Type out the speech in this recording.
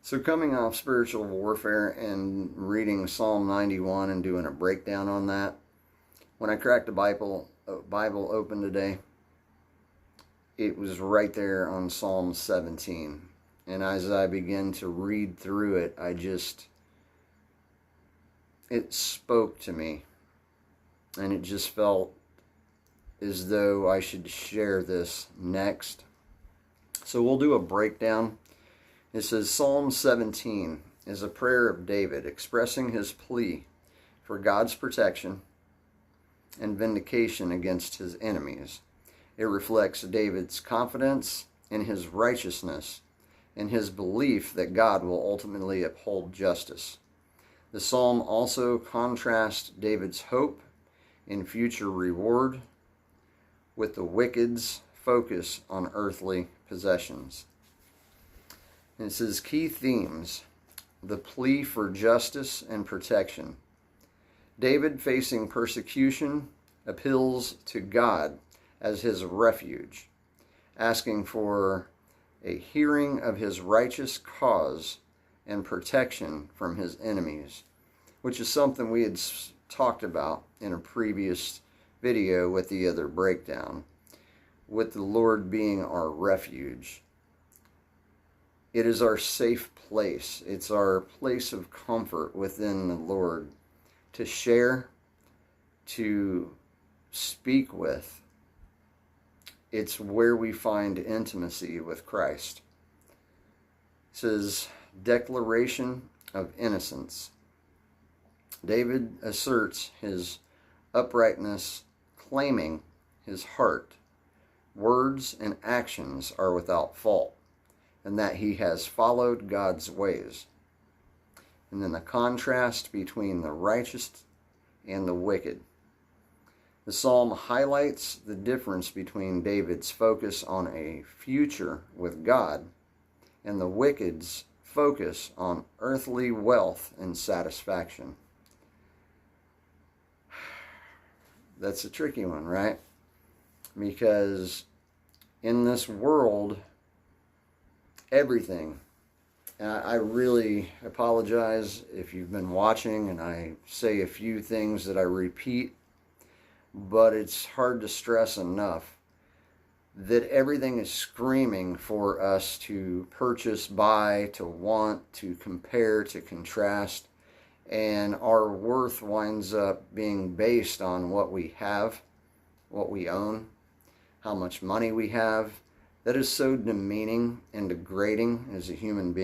So coming off spiritual warfare and reading Psalm 91 and doing a breakdown on that, when I cracked the Bible open today, it was right there on Psalm 17. And as I began to read through it, it spoke to me. And it just felt as though I should share this next. So we'll do a breakdown. It says Psalm 17 is a prayer of David expressing his plea for God's protection and vindication against his enemies. It reflects David's confidence in his righteousness and his belief that God will ultimately uphold justice. The psalm also contrasts David's hope in future reward with the wicked's focus on earthly possessions. And it says key themes: the plea for justice and protection. David, facing persecution, appeals to God as his refuge, asking for a hearing of his righteous cause and protection from his enemies, which is something we had talked about in a previous video with the other breakdown, with the Lord being our refuge. It is our safe place. It's our place of comfort within the Lord to share, to speak with. It's where we find intimacy with Christ. It says, declaration of innocence. David asserts his uprightness, claiming his heart, words, and actions are without fault, and that he has followed God's ways. And then the contrast between the righteous and the wicked. The psalm highlights the difference between David's focus on a future with God and the wicked's focus on earthly wealth and satisfaction. That's a tricky one, right? Because in this world, everything, and I really apologize if you've been watching and I say a few things that I repeat, but it's hard to stress enough that everything is screaming for us to purchase, buy, to want, to compare, to contrast, and our worth winds up being based on what we have, what we own, how much money we have. That is so demeaning and degrading as a human being.